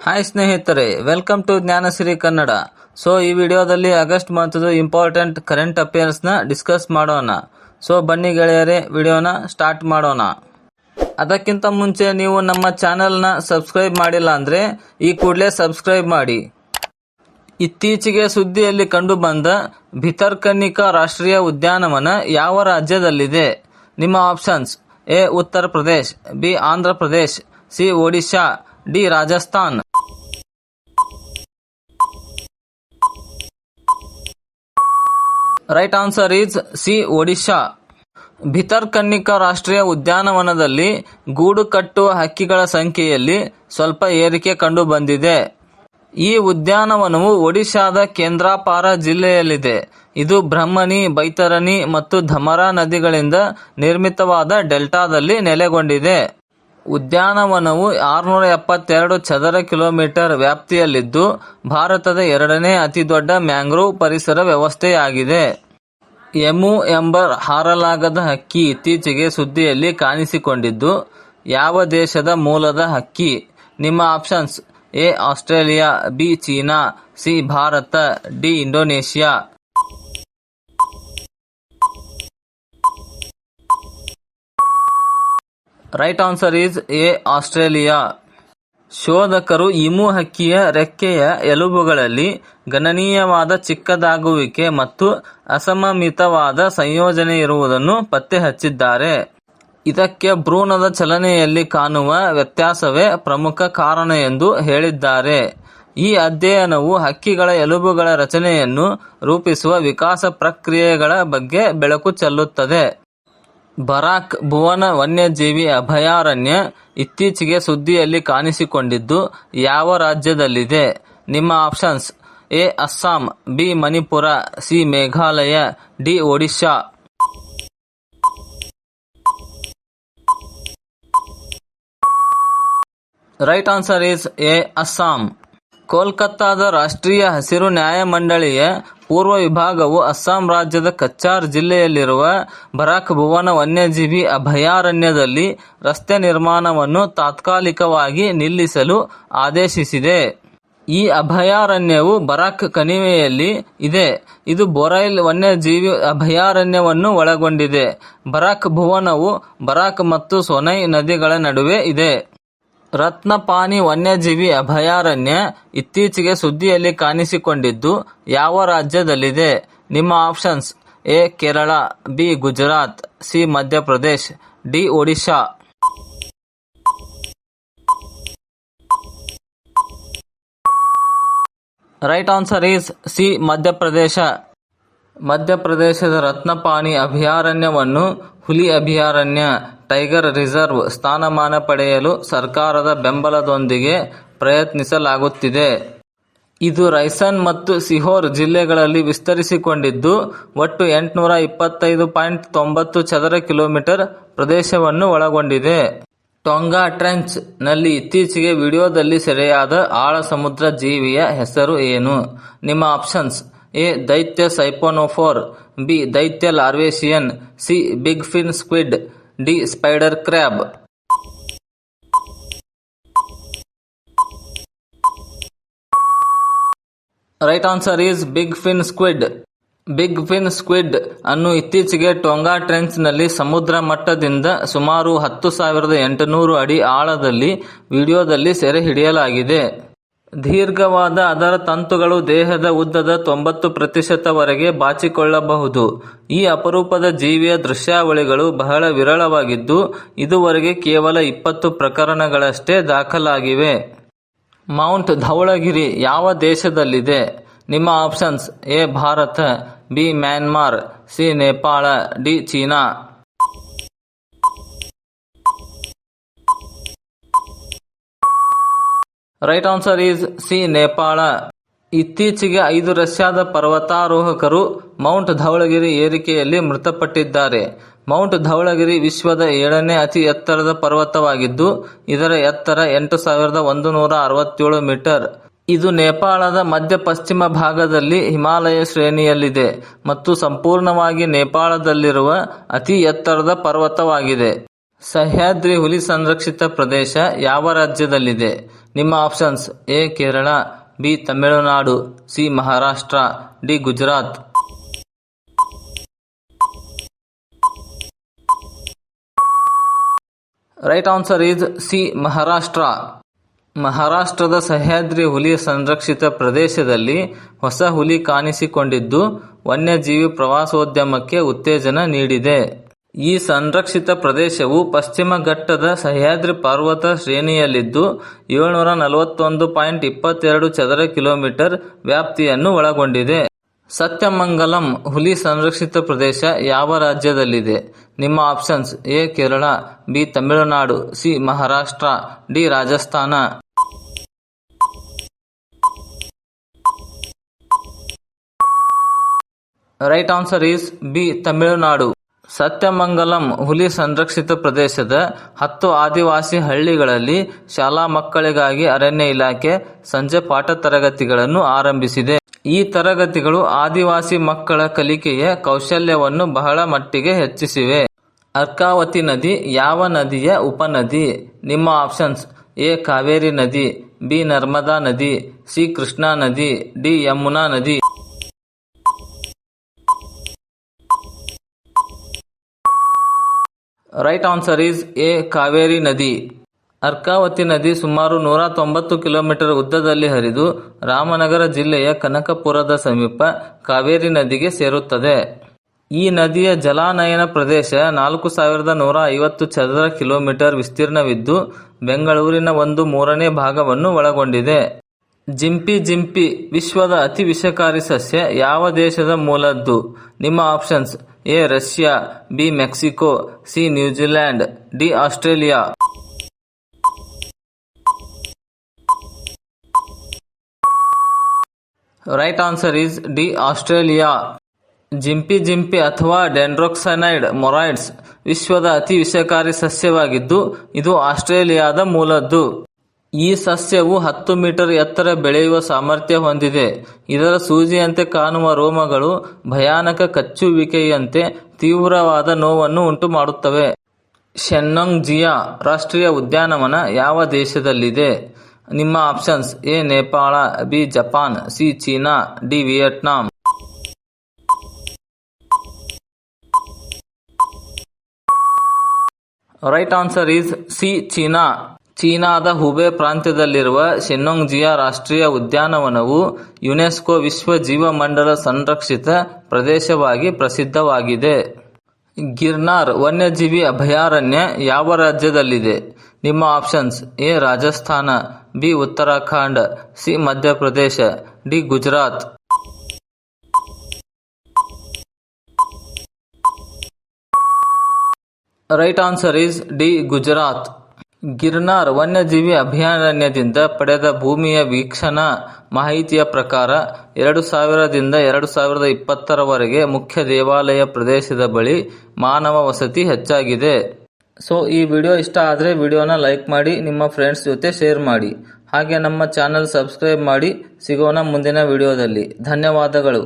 Hi ಸ್ನೇಹಿತರೆ, welcome to Jnanashree Kannada. So ಈ ವಿಡಿಯೋದಲ್ಲಿ ಆಗಸ್ಟ್ ಮಂತ್ದು ಇಂಪಾರ್ಟೆಂಟ್ ಕರೆಂಟ್ ಅಫೇರ್ಸ್ನ ಡಿಸ್ಕಸ್ ಮಾಡೋಣ. ಸೊ ಬನ್ನಿ ಗೆಳೆಯರೆ, ವಿಡಿಯೋನ ಸ್ಟಾರ್ಟ್ ಮಾಡೋಣ. ಅದಕ್ಕಿಂತ ಮುಂಚೆ ನೀವು ನಮ್ಮ ಚಾನೆಲ್ನ ಸಬ್ಸ್ಕ್ರೈಬ್ ಮಾಡಿಲ್ಲ ಅಂದರೆ ಈ ಕೂಡಲೇ ಸಬ್ಸ್ಕ್ರೈಬ್ ಮಾಡಿ. ಇತ್ತೀಚೆಗೆ ಸುದ್ದಿಯಲ್ಲಿ ಕಂಡುಬಂದ ಭಿತರ್ಕನಿಕಾ ರಾಷ್ಟ್ರೀಯ ಉದ್ಯಾನವನ ಯಾವ ರಾಜ್ಯದಲ್ಲಿದೆ? ನಿಮ್ಮ options: A Uttar Pradesh, B Andhra Pradesh, C Odisha, D Rajasthan. Right answer is C Odisha. Bhitarkanika ರಾಷ್ಟ್ರೀಯ ಉದ್ಯಾನವನದಲ್ಲಿ ಗೂಡು ಕಟ್ಟುವ ಹಕ್ಕಿಗಳ ಸಂಖ್ಯೆಯಲ್ಲಿ ಸ್ವಲ್ಪ ಏರಿಕೆ ಕಂಡು ಬಂದಿದೆ. ಈ ಉದ್ಯಾನವನವು ಒಡಿಶಾದ ಕೇಂದ್ರಾಪಾರ ಜಿಲ್ಲೆಯಲ್ಲಿದೆ. ಇದು ಬ್ರಹ್ಮಣಿ, ಬೈತರಣಿ ಮತ್ತು ಧಮರಾ ನದಿಗಳಿಂದ ನಿರ್ಮಿತವಾದ ಡೆಲ್ಟಾದಲ್ಲಿ ನೆಲೆಗೊಂಡಿದೆ. ಉದ್ಯಾನವನವು 672 ಚದರ ಕಿಲೋಮೀಟರ್ ವ್ಯಾಪ್ತಿಯಲ್ಲಿದ್ದು ಭಾರತದ ಎರಡನೇ ಅತಿದೊಡ್ಡ ಮ್ಯಾಂಗ್ರೋವ್ ಪರಿಸರ ವ್ಯವಸ್ಥೆಯಾಗಿದೆ. ಎಮು ಎಂಬ ಹಾರಲಾಗದ ಹಕ್ಕಿ ಇತ್ತೀಚೆಗೆ ಸುದ್ದಿಯಲ್ಲಿ ಕಾಣಿಸಿಕೊಂಡಿದ್ದು ಯಾವ ದೇಶದ ಮೂಲದ ಹಕ್ಕಿ? ನಿಮ್ಮ options: A Australia, B China, C Bharat, D Indonesia. Right answer is A Australia. ಶೋಧಕರು ಇಮು ಹಕ್ಕಿಯ ರೆಕ್ಕೆಯ ಎಲುಬುಗಳಲ್ಲಿ ಗಣನೀಯವಾದ ಚಿಕ್ಕದಾಗುವಿಕೆ ಮತ್ತು ಅಸಮಮಿತವಾದ ಸಂಯೋಜನೆ ಇರುವುದನ್ನು ಪತ್ತೆ ಹಚ್ಚಿದ್ದಾರೆ. ಇದಕ್ಕೆ ಭ್ರೂಣದ ಚಲನೆಯಲ್ಲಿ ಕಾಣುವ ವ್ಯತ್ಯಾಸವೇ ಪ್ರಮುಖ ಕಾರಣ ಎಂದು ಹೇಳಿದ್ದಾರೆ. ಈ ಅಧ್ಯಯನವು ಹಕ್ಕಿಗಳ ಎಲುಬುಗಳ ರಚನೆಯನ್ನು ರೂಪಿಸುವ ವಿಕಾಸ ಪ್ರಕ್ರಿಯೆಗಳ ಬಗ್ಗೆ ಬೆಳಕು ಚೆಲ್ಲುತ್ತದೆ. ಬರಾಕ್ ಭುವನ ವನ್ಯಜೀವಿ ಅಭಯಾರಣ್ಯ ಇತ್ತೀಚೆಗೆ ಸುದ್ದಿಯಲ್ಲಿ ಕಾಣಿಸಿಕೊಂಡಿದ್ದು ಯಾವ ರಾಜ್ಯದಲ್ಲಿದೆ? ನಿಮ್ಮ options: A Assam, B Manipur, C Meghalaya, D Odisha. Right answer is A Assam. ಕೋಲ್ಕತ್ತಾದ ರಾಷ್ಟ್ರೀಯ ಹಸಿರು ನ್ಯಾಯಮಂಡಳಿಯ ಪೂರ್ವ ವಿಭಾಗವು ಅಸ್ಸಾಂ ರಾಜ್ಯದ ಕಚಾರ್ ಜಿಲ್ಲೆಯಲ್ಲಿರುವ ಬರಾಕ್ ಭುವನ ವನ್ಯಜೀವಿ ಅಭಯಾರಣ್ಯದಲ್ಲಿ ರಸ್ತೆ ನಿರ್ಮಾಣವನ್ನು ತಾತ್ಕಾಲಿಕವಾಗಿ ನಿಲ್ಲಿಸಲು ಆದೇಶಿಸಿದೆ. ಈ ಅಭಯಾರಣ್ಯವು ಬರಾಕ್ ಕಣಿವೆಯಲ್ಲಿ ಇದೆ. ಇದು ಬೊರೈಲ್ ವನ್ಯಜೀವಿ ಅಭಯಾರಣ್ಯವನ್ನು ಒಳಗೊಂಡಿದೆ. ಬರಾಕ್ ಭುವನವು ಬರಾಕ್ ಮತ್ತು ಸೊನೈ ನದಿಗಳ ನಡುವೆ ಇದೆ. ರತ್ನಪಾನಿ ವನ್ಯಜೀವಿ ಅಭಯಾರಣ್ಯ ಇತ್ತೀಚೆಗೆ ಸುದ್ದಿಯಲ್ಲಿ ಕಾಣಿಸಿಕೊಂಡಿದ್ದು ಯಾವ ರಾಜ್ಯದಲ್ಲಿದೆ? ನಿಮ್ಮ options: A Kerala, B Gujarat, C Madhya Pradesh, D Odisha. Right answer is C Madhya Pradesh. ಮಧ್ಯಪ್ರದೇಶದ ರತ್ನಪಾನಿ ಅಭಯಾರಣ್ಯವನ್ನು ಹುಲಿ ಅಭಯಾರಣ್ಯ, ಟೈಗರ್ ರಿಸರ್ವ್ ಸ್ಥಾನಮಾನ ಪಡೆಯಲು ಸರ್ಕಾರದ ಬೆಂಬಲದೊಂದಿಗೆ ಪ್ರಯತ್ನಿಸಲಾಗುತ್ತಿದೆ. ಇದು ರೈಸನ್ ಮತ್ತು ಸಿಹೋರ್ ಜಿಲ್ಲೆಗಳಲ್ಲಿ ವಿಸ್ತರಿಸಿಕೊಂಡಿದ್ದು ಒಟ್ಟು 825.90 ಚದರ ಕಿಲೋಮೀಟರ್ ಪ್ರದೇಶವನ್ನು ಒಳಗೊಂಡಿದೆ. ಟೊಂಗಾ ಟ್ರೆಂಚ್ ನಲ್ಲಿ ಇತ್ತೀಚೆಗೆ ವಿಡಿಯೋದಲ್ಲಿ ಸೆರೆಯಾದ ಆಳ ಸಮುದ್ರ ಜೀವಿಯ ಹೆಸರು ಏನು? ನಿಮ್ಮ ಆಪ್ಷನ್ಸ್: ಎ ದೈತ್ಯ ಸೈಪೋನೋಫೋರ್, ಬಿ ದೈತ್ಯ larvacean, C big fin squid, D spider crab. Right answer is big fin squid. Big fin squid ಅನ್ನು ಇತ್ತೀಚೆಗೆ ಟೊಂಗಾ ಟ್ರೆಂಚ್ ನಲ್ಲಿ ಸಮುದ್ರ ಮಟ್ಟದಿಂದ ಸುಮಾರು 10,800 ಅಡಿ ಆಳದಲ್ಲಿ ವಿಡಿಯೋದಲ್ಲಿ ಸೆರೆ ಹಿಡಿಯಲಾಗಿದೆ. ದೀರ್ಘವಾದ ಅದರ ತಂತುಗಳು ದೇಹದ ಉದ್ದದ 90% ಬಾಚಿಕೊಳ್ಳಬಹುದು. ಈ ಅಪರೂಪದ ಜೀವಿಯ ದೃಶ್ಯಾವಳಿಗಳು ಬಹಳ ವಿರಳವಾಗಿದ್ದು ಇದುವರೆಗೆ ಕೇವಲ 20 ಪ್ರಕರಣಗಳಷ್ಟೇ ದಾಖಲಾಗಿವೆ. ಮೌಂಟ್ ಧವಳಗಿರಿ ಯಾವ ದೇಶದಲ್ಲಿದೆ? ನಿಮ್ಮ options: A Bharat, B Myanmar, C Nepal, D China. Right answer is C Nepal. ಇತ್ತೀಚೆಗೆ 5 ರಷ್ಯಾದ ಪರ್ವತಾರೋಹಕರು ಮೌಂಟ್ ಧವಳಗಿರಿ ಏರಿಕೆಯಲ್ಲಿ ಮೃತಪಟ್ಟಿದ್ದಾರೆ. ಮೌಂಟ್ ಧವಳಗಿರಿ ವಿಶ್ವದ 7ನೇ ಅತಿ ಎತ್ತರದ ಪರ್ವತವಾಗಿದ್ದು ಇದರ ಎತ್ತರ 8,167 ಮೀಟರ್. ಇದು ನೇಪಾಳದ ಮಧ್ಯ ಪಶ್ಚಿಮ ಭಾಗದಲ್ಲಿ ಹಿಮಾಲಯ ಶ್ರೇಣಿಯಲ್ಲಿದೆ ಮತ್ತು ಸಂಪೂರ್ಣವಾಗಿ ನೇಪಾಳದಲ್ಲಿರುವ ಅತಿ ಎತ್ತರದ ಪರ್ವತವಾಗಿದೆ. ಸಹ್ಯಾದ್ರಿ ಹುಲಿ ಸಂರಕ್ಷಿತ ಪ್ರದೇಶ ಯಾವ ರಾಜ್ಯದಲ್ಲಿದೆ? ನಿಮ್ಮ options: A Kerala, B Tamil Nadu, C Maharashtra, D Gujarat. Right answer is C Maharashtra. ಮಹಾರಾಷ್ಟ್ರದ ಸಹ್ಯಾದ್ರಿ ಹುಲಿ ಸಂರಕ್ಷಿತ ಪ್ರದೇಶದಲ್ಲಿ ಹೊಸ ಹುಲಿ ಕಾಣಿಸಿಕೊಂಡಿದ್ದು ವನ್ಯಜೀವಿ ಪ್ರವಾಸೋದ್ಯಮಕ್ಕೆ ಉತ್ತೇಜನ ನೀಡಿದೆ. ಈ ಸಂರಕ್ಷಿತ ಪ್ರದೇಶವು ಪಶ್ಚಿಮ ಘಟ್ಟದ ಸಹ್ಯಾದ್ರಿ ಪರ್ವತ ಶ್ರೇಣಿಯಲ್ಲಿದ್ದು 741.22 ಚದರ ಕಿಲೋಮೀಟರ್ ವ್ಯಾಪ್ತಿಯನ್ನು ಒಳಗೊಂಡಿದೆ. ಸತ್ಯಮಂಗಲಂ ಹುಲಿ ಸಂರಕ್ಷಿತ ಪ್ರದೇಶ ಯಾವ ರಾಜ್ಯದಲ್ಲಿದೆ? ನಿಮ್ಮ options: A Kerala, B Tamil Nadu, C Maharashtra, D Rajasthan. Right answer is B Tamil Nadu. Sathyamangalam ಹುಲಿ ಸಂರಕ್ಷಿತ ಪ್ರದೇಶದ 10 ಆದಿವಾಸಿ ಹಳ್ಳಿಗಳಲ್ಲಿ ಶಾಲಾ ಮಕ್ಕಳಿಗಾಗಿ ಅರಣ್ಯ ಇಲಾಖೆ ಸಂಜೆ ಪಾಠ ತರಗತಿಗಳನ್ನು ಆರಂಭಿಸಿದೆ. ಈ ತರಗತಿಗಳು ಆದಿವಾಸಿ ಮಕ್ಕಳ ಕಲಿಕೆಯ ಕೌಶಲ್ಯವನ್ನು ಬಹಳ ಮಟ್ಟಿಗೆ ಹೆಚ್ಚಿಸಿವೆ. ಅರ್ಕಾವತಿ ನದಿ ಯಾವ ನದಿಯ ಉಪನದಿ? ನಿಮ್ಮ ಆಪ್ಷನ್ಸ್: ಎ ಕಾವೇರಿ ನದಿ, ಬಿ ನರ್ಮದಾ ನದಿ, ಸಿ ಕೃಷ್ಣಾ ನದಿ, ಡಿ ಯಮುನಾ ನದಿ. Right answer is A Kaveri ನದಿ. ಅರ್ಕಾವತಿ ನದಿ ಸುಮಾರು 190 ಕಿಲೋಮೀಟರ್ ಉದ್ದದಲ್ಲಿ ಹರಿದು ರಾಮನಗರ ಜಿಲ್ಲೆಯ ಕನಕಪುರದ ಸಮೀಪ ಕಾವೇರಿ ನದಿಗೆ ಸೇರುತ್ತದೆ. ಈ ನದಿಯ ಜಲಾನಯನ ಪ್ರದೇಶ 4150 ಚದರ ಕಿಲೋಮೀಟರ್ ವಿಸ್ತೀರ್ಣವಿದ್ದು ಬೆಂಗಳೂರಿನ 1/3 ಭಾಗವನ್ನು ಒಳಗೊಂಡಿದೆ. ಜಿಂಪಿ ಜಿಂಪಿ ವಿಶ್ವದ ಅತಿ ವಿಷಕಾರಿ ಸಸ್ಯ ಯಾವ ದೇಶದ ಮೂಲದ್ದು? ನಿಮ್ಮ options: A Russia, B Mexico, C New Zealand, D Australia. Right answer is D Australia. Gympie gympie ಅಥವಾ ಡೆಂಡ್ರೊಕ್ಸೈನೈಡ್ ಮೊರೈಡ್ಸ್ ವಿಶ್ವದ ಅತಿ ವಿಷಕಾರಿ ಸಸ್ಯವಾಗಿದ್ದು ಇದು ಆಸ್ಟ್ರೇಲಿಯಾದ ಮೂಲದ್ದು. ಈ ಸಸ್ಯವು 10 ಮೀಟರ್ ಎತ್ತರ ಬೆಳೆಯುವ ಸಾಮರ್ಥ್ಯ ಹೊಂದಿದೆ. ಇದರ ಸೂಜಿಯಂತೆ ಕಾಣುವ ರೋಮಗಳು ಭಯಾನಕ ಕಚ್ಚುವಿಕೆಯಂತೆ ತೀವ್ರವಾದ ನೋವನ್ನು ಉಂಟು ಮಾಡುತ್ತವೆ. ಶೆನ್ನೊಂಗ್ ಜಿಯಾ ರಾಷ್ಟ್ರೀಯ ಉದ್ಯಾನವನ ಯಾವ ದೇಶದಲ್ಲಿದೆ? ನಿಮ್ಮ options: A Nepal, B Japan, C China, D Vietnam. Right answer is C China. ಚೀನಾದ ಹುಬೆ ಪ್ರಾಂತ್ಯದಲ್ಲಿರುವ ಶೆನ್ನೊಂಗ್ ಜಿಯಾ ರಾಷ್ಟ್ರೀಯ ಉದ್ಯಾನವನವು ಯುನೆಸ್ಕೋ ವಿಶ್ವ ಜೀವಮಂಡಲ ಸಂರಕ್ಷಿತ ಪ್ರದೇಶವಾಗಿ ಪ್ರಸಿದ್ಧವಾಗಿದೆ. ಗಿರ್ನಾರ್ ವನ್ಯಜೀವಿ ಅಭಯಾರಣ್ಯ ಯಾವ ರಾಜ್ಯದಲ್ಲಿದೆ? ನಿಮ್ಮ options: A Rajasthan, B Uttarakhand, C Madhya Pradesh, D Gujarat. Right answer is D Gujarat. Girnar ವನ್ಯಜೀವಿ ಅಭಯಾರಣ್ಯದಿಂದ ಪಡೆದ ಭೂಮಿಯ ವೀಕ್ಷಣಾ ಮಾಹಿತಿಯ ಪ್ರಕಾರ 2000ರಿಂದ 2020ರವರೆಗೆ ಮುಖ್ಯ ದೇವಾಲಯ ಪ್ರದೇಶದ ಬಳಿ ಮಾನವ ವಸತಿ ಹೆಚ್ಚಾಗಿದೆ. ಸೊ ಈ ವಿಡಿಯೋ ಇಷ್ಟ ಆದರೆ ವಿಡಿಯೋನ ಲೈಕ್ ಮಾಡಿ, ನಿಮ್ಮ ಫ್ರೆಂಡ್ಸ್ ಜೊತೆ ಶೇರ್ ಮಾಡಿ, ಹಾಗೆ ನಮ್ಮ ಚಾನಲ್ ಸಬ್ಸ್ಕ್ರೈಬ್ ಮಾಡಿ. ಸಿಗೋಣ ಮುಂದಿನ ವಿಡಿಯೋದಲ್ಲಿ. ಧನ್ಯವಾದಗಳು.